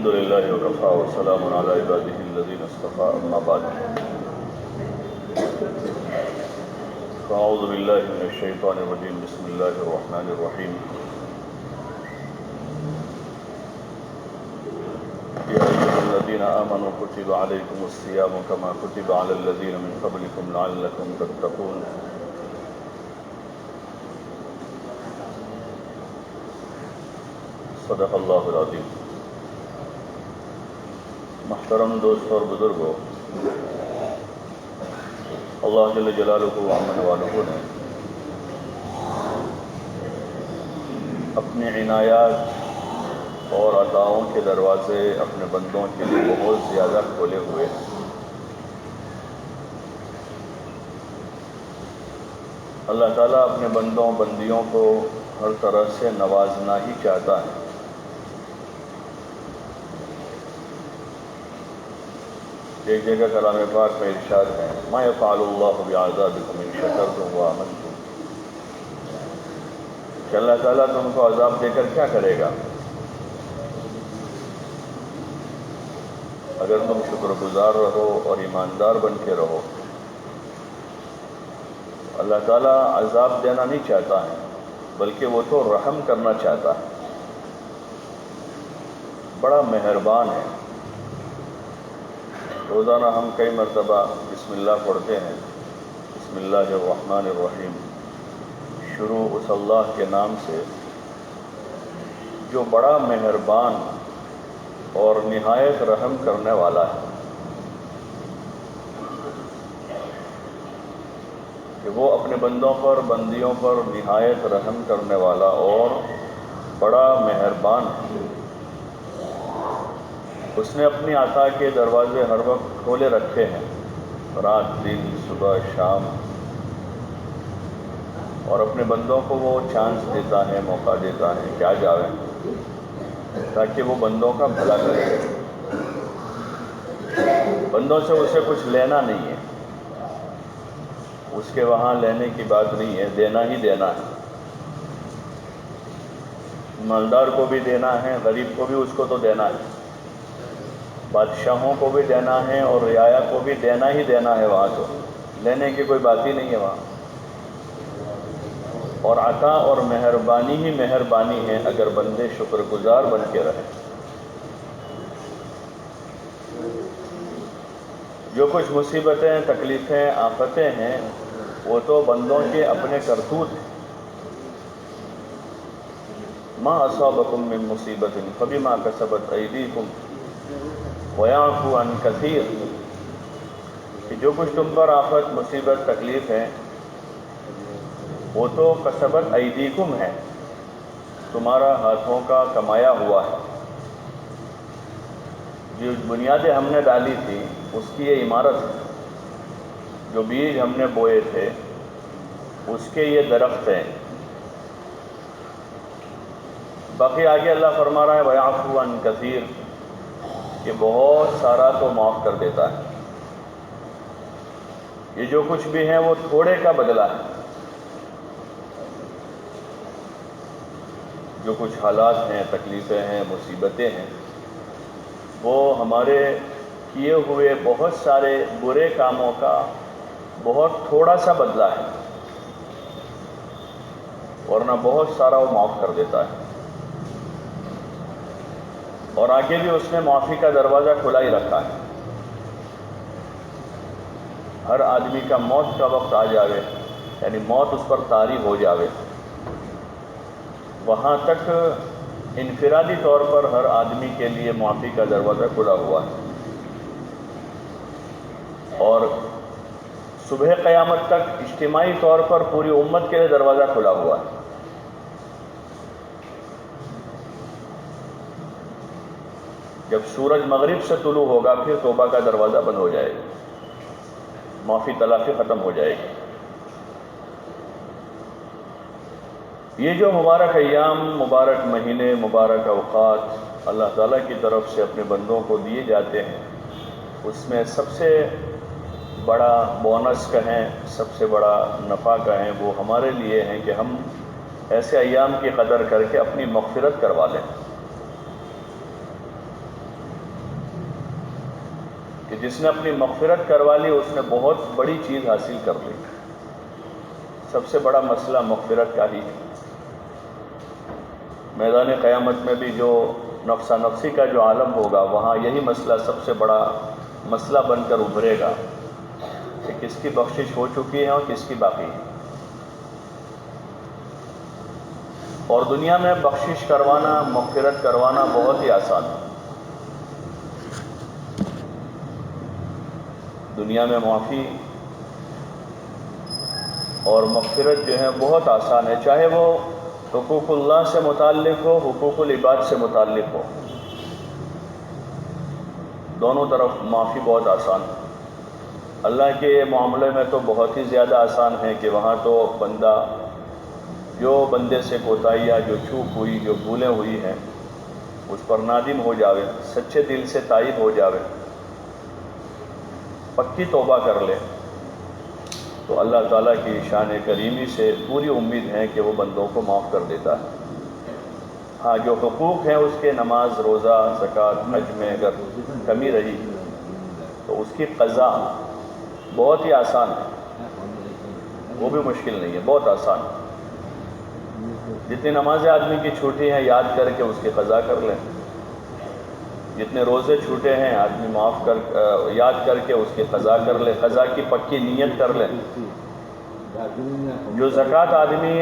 الحمد للہ وکفا وسلام علی عبادہ الذین اصطفى اما بعد فاعوذ باللہ من الشیطان الرجیم بسم اللہ الرحمن الرحیم یا ایھا الذین آمنوا کتب علیکم الصیام کما کتب علی الذین من قبلکم لعلکم تتقون صدق اللہ العظیم۔ محترم دوست اور بزرگوں، اللہ جل جلالہ و عز والہ نے اپنی عنایات اور عطاؤں کے دروازے اپنے بندوں کے لیے بہت زیادہ کھولے ہوئے ہیں۔ اللہ تعالیٰ اپنے بندوں بندیوں کو ہر طرح سے نوازنا ہی چاہتا ہے۔ ایک جگہ کلام پاک میں ارشاد ہے ما یفعل اللہ بعذابکم ان شکرتم وآمنتم، کہ اللہ تعالیٰ تم کو عذاب دے کر کیا کرے گا اگر تم شکر گزار رہو اور ایماندار بن کے رہو۔ اللہ تعالیٰ عذاب دینا نہیں چاہتا ہے بلکہ وہ تو رحم کرنا چاہتا ہے، بڑا مہربان ہے۔ روزانہ ہم کئی مرتبہ بسم اللہ پڑھتے ہیں، بسم اللہ الرحمن الرحیم، شروع اس اللہ کے نام سے جو بڑا مہربان اور نہایت رحم کرنے والا ہے، کہ وہ اپنے بندوں پر بندیوں پر نہایت رحم کرنے والا اور بڑا مہربان ہے۔ اس نے اپنی عطا کے دروازے ہر وقت کھولے رکھے ہیں، رات دن صبح شام، اور اپنے بندوں کو وہ چانس دیتا ہے، موقع دیتا ہے کہ آ جاویں، تاکہ وہ بندوں کا بھلا کرے۔ بندوں سے اسے کچھ لینا نہیں ہے، اس کے وہاں لینے کی بات نہیں ہے، دینا ہی دینا ہے۔ مالدار کو بھی دینا ہے، غریب کو بھی اس کو تو دینا ہے، بادشاہوں کو بھی دینا ہے اور رعایا کو بھی دینا ہی دینا ہے، وہاں تو لینے کی کوئی بات ہی نہیں ہے وہاں۔ اور عطا اور مہربانی ہی مہربانی ہے اگر بندے شکر گزار بن کے رہیں۔ جو کچھ مصیبتیں تکلیفیں آفتیں ہیں وہ تو بندوں کے اپنے کرتوت ہیں۔ ما اصابکم من مصیبت فبما کسبت ایدیکم ویعفو عن کثیر، کہ جو کچھ تم پر آفت مصیبت تکلیف ہے وہ تو کسبت ایدیکم ہے، تمہارا ہاتھوں کا کمایا ہوا ہے۔ جو بنیادیں ہم نے ڈالی تھی اس کی یہ عمارت ہے، جو بیج ہم نے بوئے تھے اس کے یہ درخت ہیں۔ باقی آگے اللہ فرما رہا ہے وَيَعْفُو عَنْ كَثِيرٍ، کہ بہت سارا تو معاف کر دیتا ہے۔ یہ جو کچھ بھی ہے وہ تھوڑے کا بدلہ ہے۔ جو کچھ حالات ہیں، تکلیفیں ہیں، مصیبتیں ہیں، وہ ہمارے کیے ہوئے بہت سارے برے کاموں کا بہت تھوڑا سا بدلہ ہے، ورنہ بہت سارا وہ معاف کر دیتا ہے۔ اور آگے بھی اس نے معافی کا دروازہ کھلا ہی رکھا ہے۔ ہر آدمی کا موت کا وقت آ جاوے، یعنی موت اس پر طاری ہو جاوے، وہاں تک انفرادی طور پر ہر آدمی کے لیے معافی کا دروازہ کھلا ہوا ہے، اور صبح قیامت تک اجتماعی طور پر پوری امت کے لیے دروازہ کھلا ہوا ہے۔ جب سورج مغرب سے طلوع ہوگا پھر توبہ کا دروازہ بند ہو جائے گا، معافی تلافی ختم ہو جائے گی۔ یہ جو مبارک ایام، مبارک مہینے، مبارک اوقات اللہ تعالیٰ کی طرف سے اپنے بندوں کو دیے جاتے ہیں، اس میں سب سے بڑا بونس کہیں، سب سے بڑا نفع کہیں، وہ ہمارے لیے ہیں کہ ہم ایسے ایام کی قدر کر کے اپنی مغفرت کروا لیں۔ کہ جس نے اپنی مغفرت کروا لی اس نے بہت بڑی چیز حاصل کر لی. سب سے بڑا مسئلہ مغفرت کا ہی ہے. میدان قیامت میں بھی جو نفسا نفسی کا جو عالم ہوگا وہاں یہی مسئلہ سب سے بڑا مسئلہ بن کر ابھرے گا کہ کس کی بخشش ہو چکی ہے اور کس کی باقی ہے. اور دنیا میں بخشش کروانا، مغفرت کروانا بہت ہی آسان ہے. دنیا میں معافی اور مغفرت جو ہے بہت آسان ہے، چاہے وہ حقوق اللہ سے متعلق ہو، حقوق العباد سے متعلق ہو، دونوں طرف معافی بہت آسان ہے. اللہ کے معاملے میں تو بہت ہی زیادہ آسان ہے کہ وہاں تو بندہ جو بندے سے کوتاہیاں، جو چوک ہوئی، جو بھولیں ہوئی ہیں اس پر نادم ہو جاوے، سچے دل سے تائب ہو جاوے، پکی توبہ کر لے تو اللہ تعالیٰ کی شان کریمی سے پوری امید ہے کہ وہ بندوں کو معاف کر دیتا ہے. ہاں جو حقوق ہیں اس کے نماز، روزہ، زکوٰۃ، حج میں اگر کمی رہی تو اس کی قضا بہت ہی آسان ہے، وہ بھی مشکل نہیں ہے، بہت آسان ہے. جتنی نمازیں آدمی کی چھوٹی ہیں یاد کر کے اس کی قضا کر لیں، جتنے روزے چھوٹے ہیں آدمی یاد کر کے اس کی قضا کر لے، قضا کی پکی نیت کر لے. جو زکوٰۃ آدمی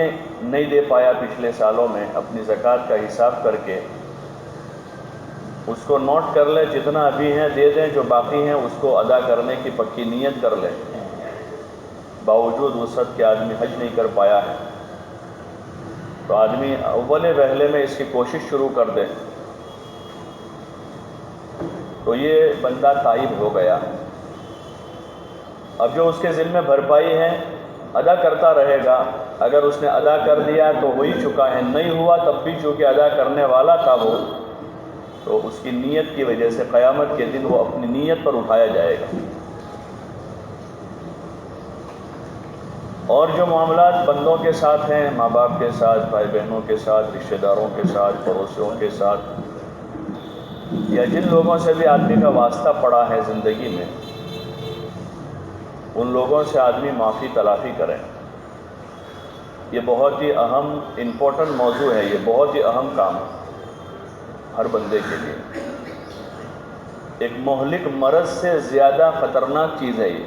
نہیں دے پایا پچھلے سالوں میں، اپنی زکوٰۃ کا حساب کر کے اس کو نوٹ کر لے، جتنا ابھی ہیں دے دیں، جو باقی ہیں اس کو ادا کرنے کی پکی نیت کر لے. باوجود وسعت کے آدمی حج نہیں کر پایا ہے تو آدمی اول وہلے میں اس کی کوشش شروع کر دے تو یہ بندہ تائب ہو گیا. اب جو اس کے ذمہ بھرپائی ہے ادا کرتا رہے گا. اگر اس نے ادا کر دیا تو ہو ہی چکا ہے، نہیں ہوا تب بھی چونکہ ادا کرنے والا تھا وہ، تو اس کی نیت کی وجہ سے قیامت کے دن وہ اپنی نیت پر اٹھایا جائے گا. اور جو معاملات بندوں کے ساتھ ہیں، ماں باپ کے ساتھ، بھائی بہنوں کے ساتھ، رشتہ داروں کے ساتھ، پڑوسیوں کے ساتھ، یا جن لوگوں سے بھی آدمی کا واسطہ پڑا ہے زندگی میں، ان لوگوں سے آدمی معافی تلافی کرے. یہ بہت ہی اہم امپورٹنٹ موضوع ہے، یہ بہت ہی اہم کام ہے ہر بندے کے لیے. ایک مہلک مرض سے زیادہ خطرناک چیز ہے یہ.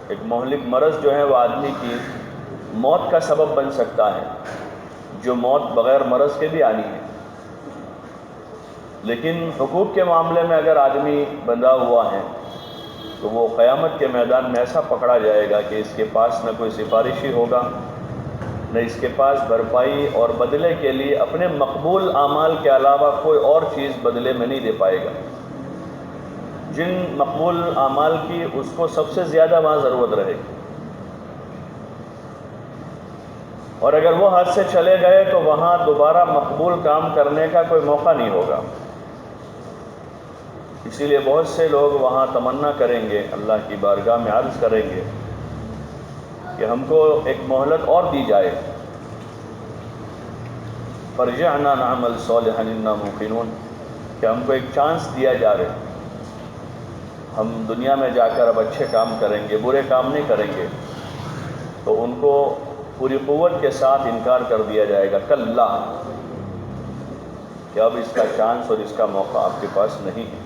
ایک مہلک مرض جو ہے وہ آدمی کی موت کا سبب بن سکتا ہے، جو موت بغیر مرض کے بھی آنی ہے. لیکن حقوق کے معاملے میں اگر آدمی بندھا ہوا ہے تو وہ قیامت کے میدان میں ایسا پکڑا جائے گا کہ اس کے پاس نہ کوئی سفارشی ہوگا، نہ اس کے پاس بھرپائی اور بدلے کے لیے اپنے مقبول اعمال کے علاوہ کوئی اور چیز بدلے میں نہیں دے پائے گا. جن مقبول اعمال کی اس کو سب سے زیادہ وہاں ضرورت رہے گی، اور اگر وہ ہاتھ سے چلے گئے تو وہاں دوبارہ مقبول کام کرنے کا کوئی موقع نہیں ہوگا. اسی لیے بہت سے لوگ وہاں تمنا کریں گے، اللہ کی بارگاہ میں عرض کریں گے کہ ہم کو ایک مہلت اور دی جائے. فرجعنا نعمل صالحا انا موقنون، کہ ہم کو ایک چانس دیا جا رہے، ہم دنیا میں جا کر اب اچھے کام کریں گے، برے کام نہیں کریں گے. تو ان کو پوری قوت کے ساتھ انکار کر دیا جائے گا، کلا، کہ اب اس کا چانس اور اس کا موقع آپ کے پاس نہیں ہے.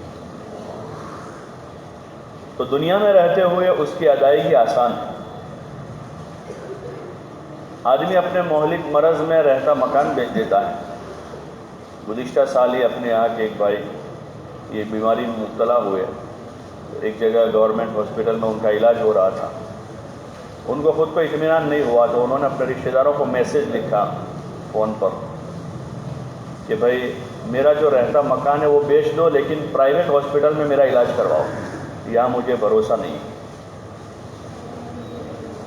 تو دنیا میں رہتے ہوئے اس کی ادائیگی آسان ہے. آدمی اپنے مہلک مرض میں رہتا مکان بیچ دیتا ہے. گزشتہ سال ہی اپنے یہاں کے ایک بھائی یہ بیماری میں مبتلا ہوئے، ایک جگہ گورنمنٹ ہاسپٹل میں ان کا علاج ہو رہا تھا. ان کو خود کو اطمینان نہیں ہوا تو انہوں نے اپنے رشتہ داروں کو میسج لکھا فون پر کہ بھائی میرا جو رہتا مکان ہے وہ بیچ دو، لیکن پرائیویٹ ہاسپٹل میں میرا علاج کرواؤ، یہاں مجھے بھروسہ نہیں.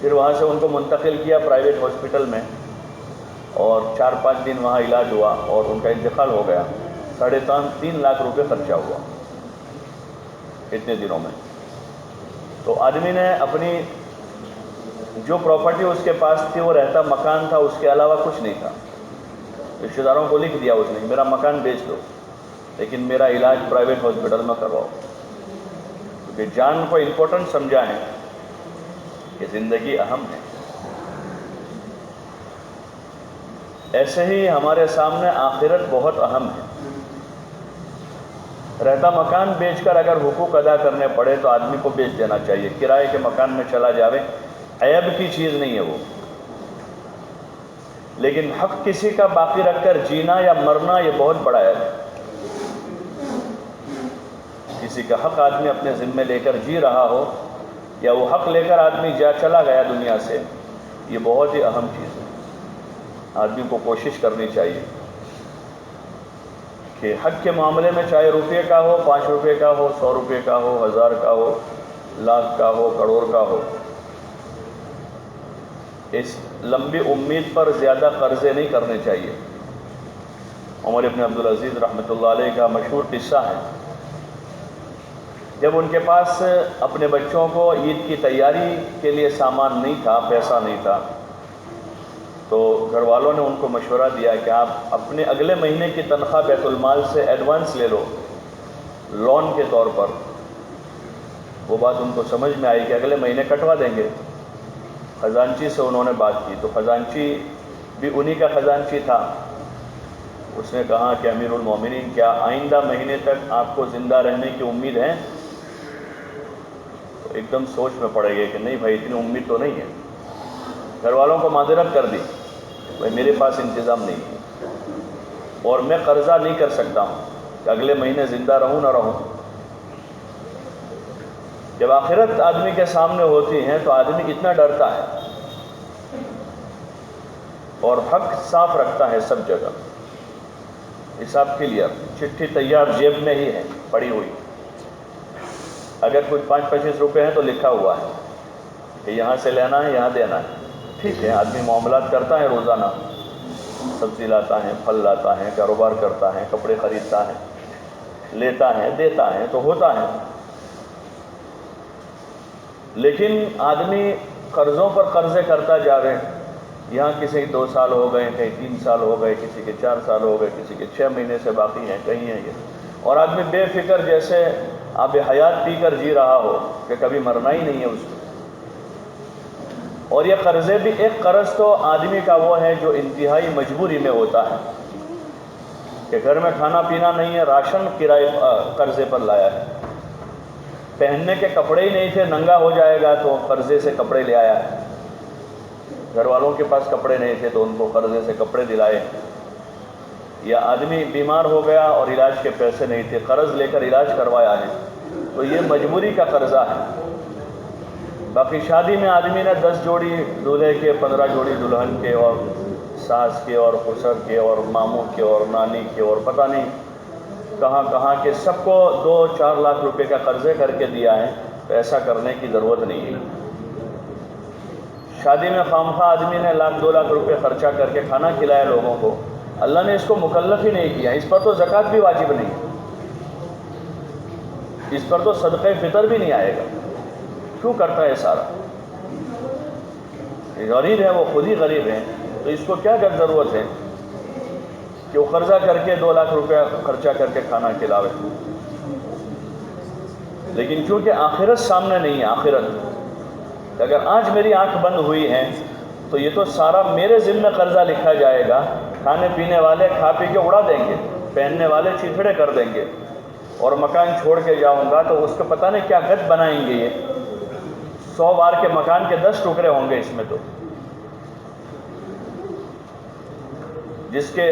پھر وہاں سے ان کو منتقل کیا پرائیویٹ ہاسپٹل میں، اور 4-5 دن وہاں علاج ہوا اور ان کا انتقال ہو گیا. 3.5 لاکھ روپے خرچہ ہوا اتنے دنوں میں. تو آدمی نے اپنی جو پراپرٹی اس کے پاس تھی، وہ رہتا مکان تھا، اس کے علاوہ کچھ نہیں تھا. رشتہ داروں کو لکھ دیا اس نے، میرا مکان بیچ دو. لیکن میرا علاج پرائیویٹ ہاسپٹل میں کرواؤ، کیونکہ جان کو امپورٹنٹ سمجھا ہے کہ زندگی اہم ہے۔ ایسے ہی ہمارے سامنے آخرت بہت اہم ہے۔ رہتا مکان بیچ کر اگر حقوق ادا کرنے پڑے تو آدمی کو بیچ دینا چاہیے، کرائے کے مکان میں چلا جاوے، عیب کی چیز نہیں ہے وہ، لیکن حق کسی کا باقی رکھ کر جینا یا مرنا یہ بہت بڑا عیب ہے۔ کسی کا حق آدمی اپنے ذمے لے کر جی رہا ہو یا وہ حق لے کر آدمی چلا گیا دنیا سے، یہ بہت ہی اہم چیز ہے۔ آدمی کو کوشش کرنی چاہیے کہ حق کے معاملے میں چاہے روپے کا ہو، 5 روپے کا ہو، 100 روپے کا ہو، 1000 کا ہو، لاکھ کا ہو، کروڑ کا ہو، اس لمبی امید پر زیادہ قرضے نہیں کرنے چاہیے۔ عمر ابن عبدالعزیز رحمۃ اللہ علیہ کا مشہور قصہ ہے، جب ان کے پاس اپنے بچوں کو عید کی تیاری کے لیے سامان نہیں تھا، پیسہ نہیں تھا، تو گھر والوں نے ان کو مشورہ دیا کہ آپ اپنے اگلے مہینے کی تنخواہ بیت المال سے ایڈوانس لے لو، لون کے طور پر۔ وہ بات ان کو سمجھ میں آئی کہ اگلے مہینے کٹوا دیں گے۔ خزانچی سے انہوں نے بات کی تو خزانچی بھی انہی کا خزانچی تھا۔ اس نے کہا کہ امیر المومنین، کیا آئندہ مہینے تک آپ کو زندہ رہنے کی امید ہے؟ تو ایک دم سوچ میں پڑے گئے کہ نہیں بھائی، اتنی امید تو نہیں ہے۔ گھر والوں کو معذرت کر دی، بھائی میرے پاس انتظام نہیں ہے اور میں قرضہ نہیں کر سکتا ہوں کہ اگلے مہینے زندہ رہوں نہ رہوں۔ جب آخرت آدمی کے سامنے ہوتی ہیں تو آدمی اتنا ڈرتا ہے اور حق صاف رکھتا ہے سب جگہ۔ حساب کلیئر، چٹھی تیار جیب میں ہی ہے پڑی ہوئی، اگر کوئی 5-25 روپے ہیں تو لکھا ہوا ہے کہ یہاں سے لینا ہے، یہاں دینا ہے۔ ٹھیک ہے، آدمی معاملات کرتا ہے روزانہ، سبزی لاتا ہے، پھل لاتا ہے، کاروبار کرتا ہے، کپڑے خریدتا ہے، لیتا ہے، دیتا ہے تو ہوتا ہے۔ لیکن آدمی قرضوں پر قرضے کرتا جاوے، یہاں کسی کے 2 سال ہو گئے، کہیں 3 سال ہو گئے، کسی کے 4 سال ہو گئے، کسی کے 6 مہینے سے باقی ہیں، کہیں ہیں یہ، اور آدمی بے فکر جیسے آب حیات پی کر جی رہا ہو کہ کبھی مرنا ہی نہیں ہے اس کو۔ اور یہ قرضے بھی، ایک قرض تو آدمی کا وہ ہے جو انتہائی مجبوری میں ہوتا ہے کہ گھر میں کھانا پینا نہیں ہے، راشن کرائے قرضے پر لایا ہے، پہننے کے کپڑے ہی نہیں تھے، ننگا ہو جائے گا تو قرضے سے کپڑے لے آیا ہے، گھر والوں کے پاس کپڑے نہیں تھے تو ان کو قرضے سے کپڑے دلائے، یا آدمی بیمار ہو گیا اور علاج کے پیسے نہیں تھے، قرض لے کر علاج کروایا ہے، تو یہ مجبوری کا قرضہ ہے۔ باقی شادی میں آدمی نے 10 جوڑی دولہے کے، 15 جوڑی دلہن کے، اور ساس کے اور خسر کے اور ماموں کے اور نانی کے اور پتہ نہیں کہاں کہاں کے، سب کو 2-4 لاکھ روپے کا قرضے کر کے دیا ہے، تو ایسا کرنے کی ضرورت نہیں ہے۔ شادی میں خوامخواہ آدمی نے 1-2 لاکھ روپے خرچہ کر کے کھانا کھلایا لوگوں کو، اللہ نے اس کو مکلف ہی نہیں کیا، اس پر تو زکوٰۃ بھی واجب نہیں ہے، اس پر تو صدقہ فطر بھی نہیں آئے گا، کیوں کرتا ہے سارا؟ غریب ہے، وہ خود ہی غریب ہے، تو اس کو کیا ضرورت ہے کہ وہ قرضہ کر کے 2 لاکھ روپے خرچہ کر کے کھانا کھلاوے؟ لیکن چونکہ آخرت سامنے نہیں ہے، آخرت اگر آج میری آنکھ بند ہوئی ہے تو یہ تو سارا میرے ذمہ قرضہ لکھا جائے گا، کھانے پینے والے کھا پی کے اڑا دیں گے، پہننے والے چیتھڑے کر دیں گے، اور مکان چھوڑ کے جاؤں گا تو اس کو پتہ نہیں کیا گد بنائیں گے، یہ 100 بار کے مکان کے 10 ٹکڑے ہوں گے اس میں تو۔ جس کے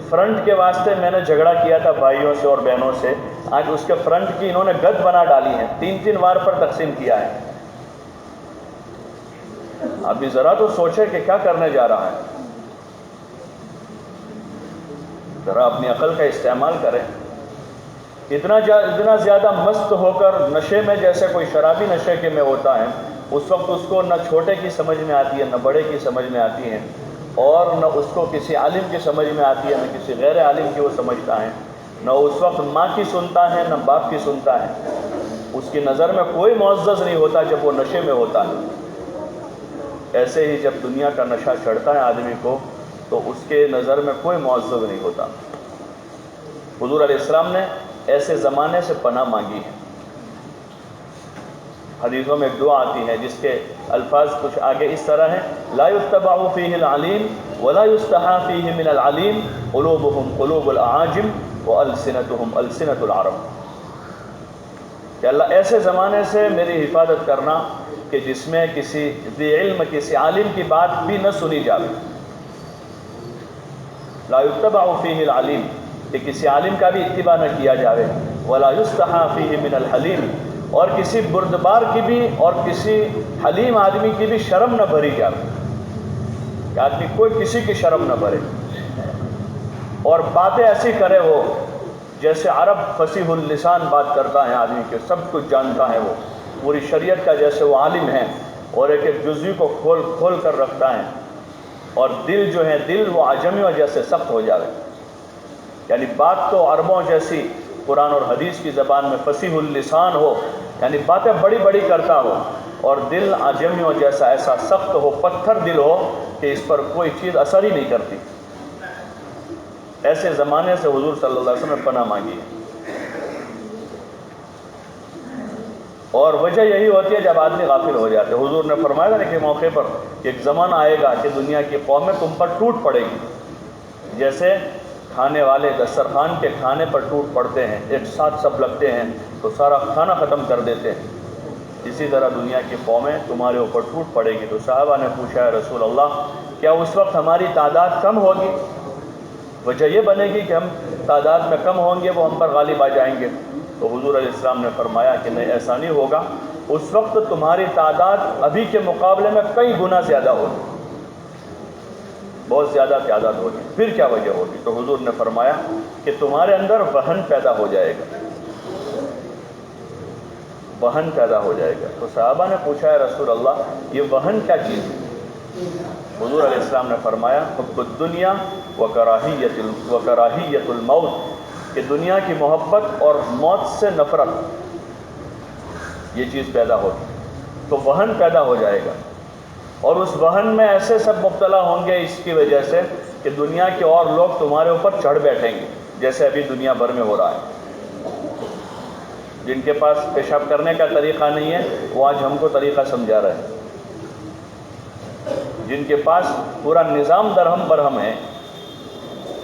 فرنٹ کے واسطے میں نے جھگڑا کیا تھا بھائیوں سے اور بہنوں سے، آج اس کے فرنٹ کی انہوں نے گد بنا ڈالی ہے، 3-3 بار پر تقسیم کیا ہے۔ ابھی ذرا تو سوچے کہ کیا کرنے جا رہا ہے، ذرا اپنی عقل کا استعمال کریں۔ اتنا زیادہ مست ہو کر نشے میں، جیسے کوئی شرابی نشے کے میں ہوتا ہے، اس وقت اس کو نہ چھوٹے کی سمجھ میں آتی ہے، نہ بڑے کی سمجھ میں آتی ہے، اور نہ اس کو کسی عالم کی سمجھ میں آتی ہے، نہ کسی غیر عالم کی وہ سمجھتا ہے، نہ اس وقت ماں کی سنتا ہے نہ باپ کی سنتا ہے، اس کی نظر میں کوئی معزز نہیں ہوتا جب وہ نشے میں ہوتا ہے۔ ایسے ہی جب دنیا کا نشہ چڑھتا ہے آدمی کو تو اس کے نظر میں کوئی معزز نہیں ہوتا۔ حضور علیہ السلام نے ایسے زمانے سے پناہ مانگی ہے۔ حدیثوں میں ایک دعا آتی ہے جس کے الفاظ کچھ آگے اس طرح ہیں: لا يتبع فیہ العلیم ولا یستحی فیہ من العلیم قلوبہم قلوب الاعاجم والسنتہم السنت العرب، کہ اللہ ایسے زمانے سے میری حفاظت کرنا کہ جس میں کسی ذی علم، کسی عالم کی بات بھی نہ سنی جاوے۔ لا یتبع فیہ العلیم، کہ کسی عالم کا بھی اتباع نہ کیا جاوے، ولا یستحی فیہ من الحلیم، اور کسی بردبار کی بھی اور کسی حلیم آدمی کی بھی شرم نہ بھری جاوے، کہ آدمی کوئی کسی کی شرم نہ بھرے اور باتیں ایسی کرے وہ جیسے عرب فصیح اللسان بات کرتا ہے، آدمی کے سب کچھ جانتا ہے، وہ پوری شریعت کا جیسے وہ عالم ہے اور ایک ایک جزوی کو کھول کھول کر رکھتا ہے، اور دل جو ہے دل وہ عجمیوں جیسے سخت ہو جاوے، یعنی بات تو عربوں جیسی قرآن اور حدیث کی زبان میں فصیح اللسان ہو، یعنی باتیں بڑی بڑی کرتا ہو، اور دل عجمیوں جیسا ایسا سخت ہو، پتھر دل ہو کہ اس پر کوئی چیز اثر ہی نہیں کرتی۔ ایسے زمانے سے حضور صلی اللہ علیہ وسلم نے پناہ مانگی ہے، اور وجہ یہی ہوتی ہے جب آدمی غافل ہو جاتے۔ حضور نے فرمایا تھا کہ موقع پر کہ ایک زمانہ آئے گا کہ دنیا کی قومیں تم پر ٹوٹ پڑے گی، جیسے کھانے والے دسترخوان کے کھانے پر ٹوٹ پڑتے ہیں، ایک ساتھ سب لگتے ہیں تو سارا کھانا ختم کر دیتے ہیں، اسی طرح دنیا کی قومیں تمہارے اوپر ٹوٹ پڑے گی۔ تو صحابہ نے پوچھا: رسول اللہ، کیا اس وقت ہماری تعداد کم ہوگی؟ وجہ یہ بنے گی کہ ہم تعداد میں کم ہوں گے، وہ ہم پر غالب آ جائیں گے؟ تو حضور علیہ السلام نے فرمایا کہ نہیں، ایسا نہیں ہوگا، اس وقت تمہاری تعداد ابھی کے مقابلے میں کئی گنا زیادہ ہوگی، بہت زیادہ تعداد ہوگی۔ پھر کیا وجہ ہوگی؟ تو حضور نے فرمایا کہ تمہارے اندر وہن پیدا ہو جائے گا، وہن پیدا ہو جائے گا۔ تو صحابہ نے پوچھا: ہے رسول اللہ، یہ وہن کیا چیز ہے؟ حضور علیہ السلام نے فرمایا: حب الدنیا وکراہیت الموت، کہ دنیا کی محبت اور موت سے نفرت، یہ چیز پیدا ہوگی، تو وہن پیدا ہو جائے گا، اور اس وہن میں ایسے سب مبتلا ہوں گے اس کی وجہ سے کہ دنیا کے اور لوگ تمہارے اوپر چڑھ بیٹھیں گے، جیسے ابھی دنیا بھر میں ہو رہا ہے۔ جن کے پاس پیشاب کرنے کا طریقہ نہیں ہے وہ آج ہم کو طریقہ سمجھا رہے ہیں، جن کے پاس پورا نظام درہم برہم ہے،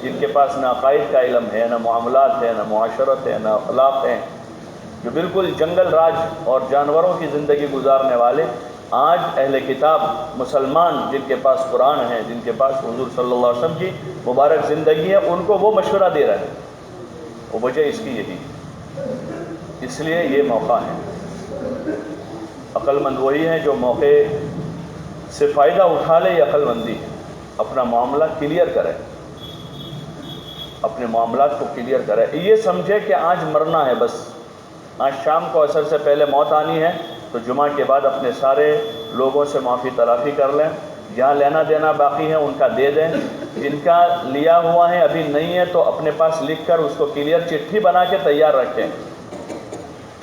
جن کے پاس نہ عقائد کا علم ہے، نہ معاملات ہے، نہ معاشرت ہے، نہ اخلاق ہے، جو بالکل جنگل راج اور جانوروں کی زندگی گزارنے والے، آج اہل کتاب مسلمان جن کے پاس قرآن ہے، جن کے پاس حضور صلی اللہ علیہ وسلم کی مبارک زندگی ہے، ان کو وہ مشورہ دے رہے ہیں۔ وہ وجہ اس کی یہی، اس لیے یہ موقع ہے۔ عقل مند وہی ہے جو موقع سے فائدہ اٹھا لے، یہ عقل مندی ہے۔ اپنا معاملہ کلیئر کرے، اپنے معاملات کو کلیئر کرے، یہ سمجھے کہ آج مرنا ہے، بس آج شام کو عصر سے پہلے موت آنی ہے، تو جمعہ کے بعد اپنے سارے لوگوں سے معافی تلافی کر لیں، جہاں لینا دینا باقی ہے ان کا دے دیں، جن کا لیا ہوا ہے ابھی نہیں ہے تو اپنے پاس لکھ کر اس کو کلیئر چٹھی بنا کے تیار رکھیں۔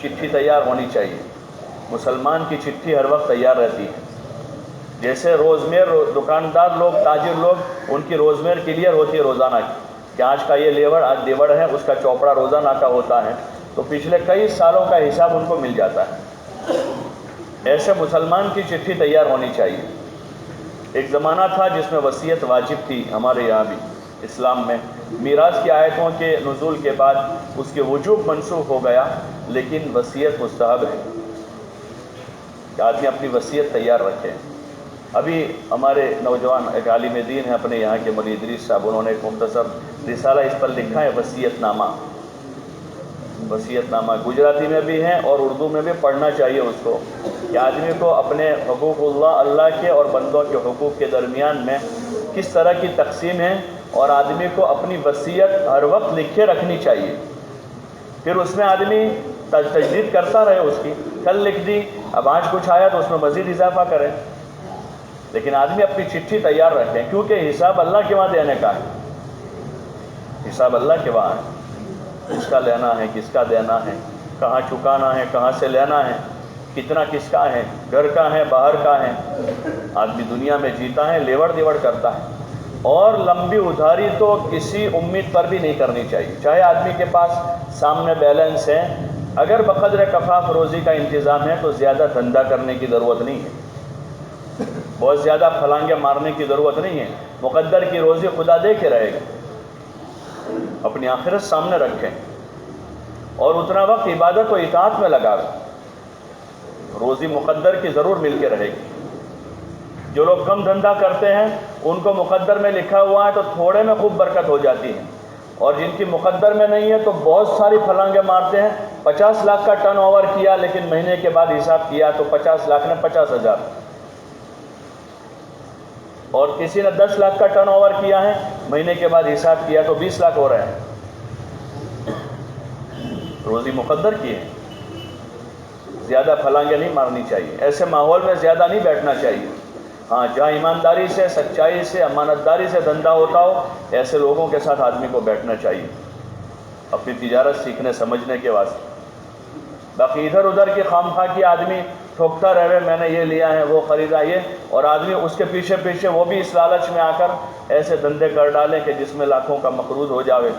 چٹھی تیار ہونی چاہیے، مسلمان کی چٹھی ہر وقت تیار رہتی ہے۔ جیسے روزمیر دکاندار لوگ، تاجر لوگ، ان کی روزمیر کلیئر ہوتی ہے روزانہ کی، کہ آج کا یہ لیور، آج دیوڑ ہے، اس کا چوپڑا روزانہ کا ہوتا ہے، تو پچھلے کئی سالوں کا حساب ان کو مل جاتا ہے۔ ایسے مسلمان کی چٹھی تیار ہونی چاہیے۔ ایک زمانہ تھا جس میں وصیت واجب تھی، ہمارے یہاں بھی اسلام میں میراث کی آیتوں کے نزول کے بعد اس کے وجوب منسوخ ہو گیا، لیکن وصیت مستحب ہے کہ آدمی اپنی وصیت تیار رکھے۔ ابھی ہمارے نوجوان ایک عالم دین ہیں اپنے یہاں کے مولوی ادریس صاحب، انہوں نے ایک مختصر رسالہ اس پر لکھا ہے، وصیت نامہ۔ وصیت نامہ گجراتی میں بھی ہے اور اردو میں بھی پڑھنا چاہیے اس کو، کہ آدمی کو اپنے حقوق اللہ کے اور بندوں کے حقوق کے درمیان میں کس طرح کی تقسیم ہے، اور آدمی کو اپنی وصیت ہر وقت لکھے رکھنی چاہیے۔ پھر اس میں آدمی تجدید کرتا رہے، اس کی کل لکھ دی، اب آج کچھ آیا تو اس میں مزید اضافہ کرے، لیکن آدمی اپنی چٹھی تیار رکھے، کیونکہ حساب اللہ کے وہاں دینے کا ہے۔ حساب اللہ کے وہاں ہے، کس کا لینا ہے، کس کا دینا ہے، کہاں چکانا ہے، کہاں سے لینا ہے، کتنا کس کا ہے، گھر کا ہے، باہر کا ہے۔ آدمی دنیا میں جیتا ہے، لیوڑ دیوڑ کرتا ہے، اور لمبی ادھاری تو کسی امید پر بھی نہیں کرنی چاہیے، چاہے آدمی کے پاس سامنے بیلنس ہے، اگر بقدر کفاف روزی کا انتظام ہے تو زیادہ دھندا کرنے کی ضرورت نہیں ہے، بہت زیادہ پھلانگے مارنے کی ضرورت نہیں ہے، مقدر کی روزی خدا دے کے رہے گا، اپنی آخرت سامنے رکھیں اور اتنا وقت عبادت و اطاعت میں لگا دیں، روزی مقدر کی ضرور مل کے رہے گی۔ جو لوگ کم دھندا کرتے ہیں ان کو مقدر میں لکھا ہوا ہے تو تھوڑے میں خوب برکت ہو جاتی ہے، اور جن کی مقدر میں نہیں ہے تو بہت ساری پھلانگے مارتے ہیں، 50 لاکھ کا ٹرن اوور کیا لیکن مہینے کے بعد حساب کیا تو 50 لاکھ نے 50,000، اور کسی نے 10 لاکھ کا ٹرن اوور کیا ہے، مہینے کے بعد حساب کیا تو 20 لاکھ ہو رہے ہیں۔ روزی مقدر کی ہے، زیادہ پھلانگے نہیں مارنی چاہیے، ایسے ماحول میں زیادہ نہیں بیٹھنا چاہیے۔ ہاں، جہاں ایمانداری سے، سچائی سے، امانت داری سے دھندا ہوتا ہو ایسے لوگوں کے ساتھ آدمی کو بیٹھنا چاہیے اپنی تجارت سیکھنے سمجھنے کے واسطے۔ باقی ادھر ادھر کی خام خواہ کی آدمی ٹھوکتا رہے، میں نے یہ لیا ہے وہ خریدا یہ، اور آدمی اس کے پیچھے پیچھے وہ بھی اس لالچ میں آ کر ایسے دھندے کر ڈالے کہ جس میں لاکھوں کا مقروض ہو جاوے،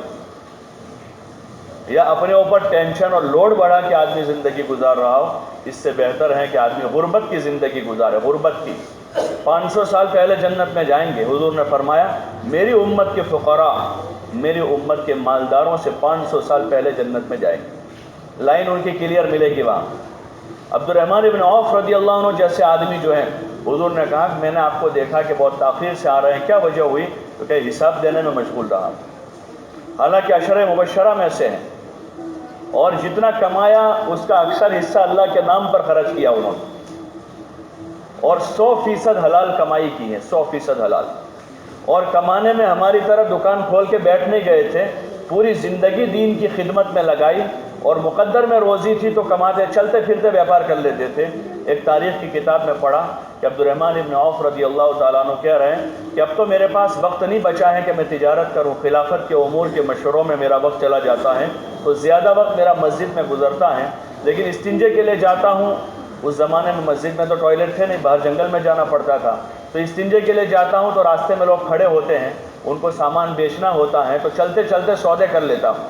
یا اپنے اوپر ٹینشن اور لوڈ بڑھا کے آدمی زندگی گزار رہا ہو، اس سے بہتر ہے کہ آدمی غربت کی زندگی گزارے، غربت کی۔ 500 سال پہلے جنت میں جائیں گے، حضور نے فرمایا میری امت کے فقراء، میری امت کے مالداروں سے 500 سال پہلے جنت میں جائیں گے، لائن ان کی کلیئر ملے گی وہاں۔ عبد الرحمن ابن عوف رضی اللہ عنہ جیسے آدمی جو ہیں، حضور نے کہا کہ میں نے آپ کو دیکھا کہ بہت تاخیر سے آ رہے ہیں، کیا وجہ ہوئی؟ تو کہ حساب دینے میں مشغول رہا، حالانکہ عشرہ مبشرہ میں سے ہیں، اور جتنا کمایا اس کا اکثر حصہ اللہ کے نام پر خرچ کیا انہوں نے، اور 100% حلال کمائی کی ہے، 100% حلال، اور کمانے میں ہماری طرح دکان کھول کے بیٹھ نہیں گئے تھے، پوری زندگی دین کی خدمت میں لگائی، اور مقدر میں روزی تھی تو کماتے چلتے پھرتے بیپار کر لیتے تھے۔ ایک تاریخ کی کتاب میں پڑھا کہ عبد الرحمن ابن عوف رضی اللہ تعالیٰ عنہ کہہ رہے ہیں کہ اب تو میرے پاس وقت نہیں بچا ہے کہ میں تجارت کروں، خلافت کے امور کے مشوروں میں میرا وقت چلا جاتا ہے، تو زیادہ وقت میرا مسجد میں گزرتا ہے، لیکن استنجے کے لیے جاتا ہوں، اس زمانے میں مسجد میں تو ٹوائلٹ تھے نہیں، باہر جنگل میں جانا پڑتا تھا، تو استنجے کے لیے جاتا ہوں تو راستے میں لوگ کھڑے ہوتے ہیں، ان کو سامان بیچنا ہوتا ہے تو چلتے چلتے سودے کر لیتا ہوں،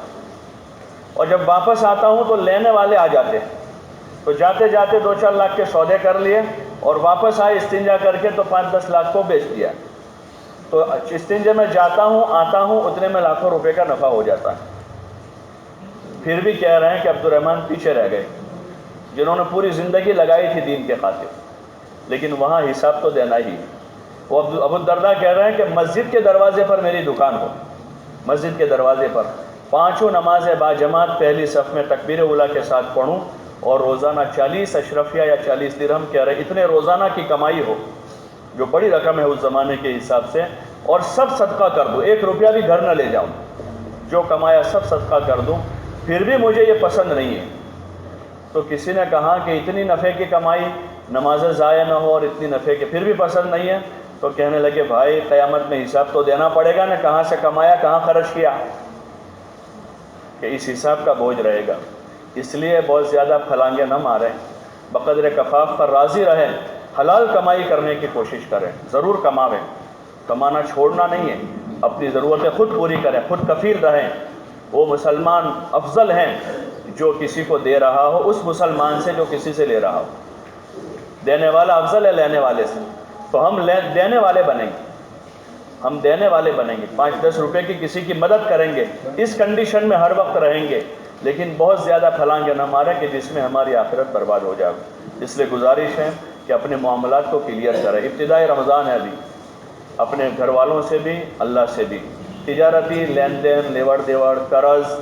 اور جب واپس آتا ہوں تو لینے والے آ جاتے ہیں، تو جاتے جاتے 2-4 لاکھ کے سودے کر لیے، اور واپس آئے استنجا کر کے تو 5-10 لاکھ کو بیچ دیا، تو استنجے میں جاتا ہوں آتا ہوں اتنے میں لاکھوں روپے کا نفع ہو جاتا ہے۔ پھر بھی کہہ رہے ہیں کہ عبد الرحمن پیچھے رہ گئے، جنہوں نے پوری زندگی لگائی تھی دین کے خاطر، لیکن وہاں حساب تو دینا ہی۔ وہ ابو الدرداء کہہ رہے ہیں کہ مسجد کے دروازے پر میری دکان ہو، مسجد کے دروازے پر 5 نمازیں باجماعت پہلی صف میں تکبیر اولیٰ کے ساتھ پڑھوں، اور روزانہ 40 اشرفیہ یا 40 درہم کہہ رہے اتنے روزانہ کی کمائی ہو، جو بڑی رقم ہے اس زمانے کے حساب سے، اور سب صدقہ کر دوں، 1 روپیہ بھی گھر نہ لے جاؤں، جو کمایا سب صدقہ کر دوں، پھر بھی مجھے یہ پسند نہیں ہے۔ تو کسی نے کہا کہ اتنی نفع کی کمائی، نمازیں ضائع نہ ہو اور اتنی نفع کی پھر بھی پسند نہیں ہے، تو کہنے لگے بھائی قیامت میں حساب تو دینا پڑے گا نا، کہاں سے کمایا کہاں خرچ کیا، کہ اس حساب کا بوجھ رہے گا۔ اس لیے بہت زیادہ پھلانگے نہ ماریں، بقدر کفاف پر راضی رہیں، حلال کمائی کرنے کی کوشش کریں، ضرور کماویں، کمانا چھوڑنا نہیں ہے، اپنی ضرورتیں خود پوری کریں، خود کفیل رہیں۔ وہ مسلمان افضل ہیں جو کسی کو دے رہا ہو اس مسلمان سے جو کسی سے لے رہا ہو، دینے والا افضل ہے لینے والے سے، تو ہم دینے والے بنیں گے، ہم دینے والے بنیں گے، 5-10 روپے کی کسی کی مدد کریں گے، اس کنڈیشن میں ہر وقت رہیں گے، لیکن بہت زیادہ پھلانگے نہ ماریں کہ جس میں ہماری آخرت برباد ہو جائے۔ اس لیے گزارش ہے کہ اپنے معاملات کو کلیئر کریں۔ ابتدائی رمضان ہے ابھی، اپنے گھر والوں سے بھی اللہ سے بھی، تجارتی لین دین، لیوڑ دیوڑ، قرض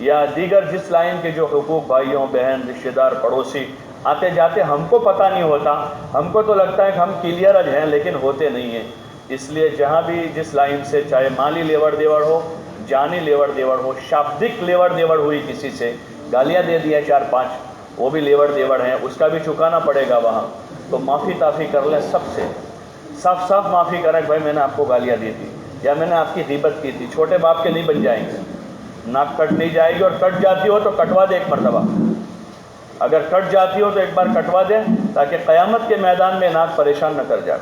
یا دیگر جس لائن کے جو حقوق بھائیوں بہن رشتہ دار پڑوسی آتے جاتے ہم کو پتہ نہیں ہوتا، ہم کو تو لگتا ہے کہ ہم کلیئر ہیں لیکن ہوتے نہیں ہیں۔ اس لیے جہاں بھی جس لائن سے چاہے مالی لیوڑ دیوڑ ہو، جانی لیوڑ دیوڑ ہو، شابدک لیوڑ دیوڑ ہوئی کسی سے، گالیاں دے دیا 4-5، وہ بھی لیوڑ دیوڑ ہیں، اس کا بھی چکانا پڑے گا وہاں، تو معافی تافی کر لیں سب سے، صاف صاف معافی کریں کہ بھائی میں نے آپ کو گالیاں دی تھی یا میں نے آپ کی غیبت کی تھی، چھوٹے باپ کے نہیں بن جائیں گے، ناک کٹ نہیں جائے گی، اور کٹ جاتی ہو تو کٹوا دے ایک مرتبہ، اگر کٹ جاتی ہو تو ایک بار کٹوا دیں تاکہ قیامت کے میدان میں ناک پریشان نہ کر جائے۔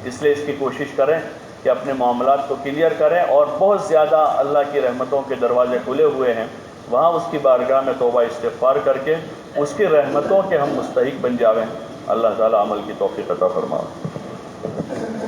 اس لیے اس کی کوشش کریں کہ کہ اپنے معاملات کو کلیئر کریں، اور بہت زیادہ اللہ کی رحمتوں کے دروازے کھلے ہوئے ہیں، وہاں اس کی بارگاہ میں توبہ استغفار کر کے اس کی رحمتوں کے ہم مستحق بن جاویں۔ اللہ تعالیٰ عمل کی توفیق عطا فرمائے۔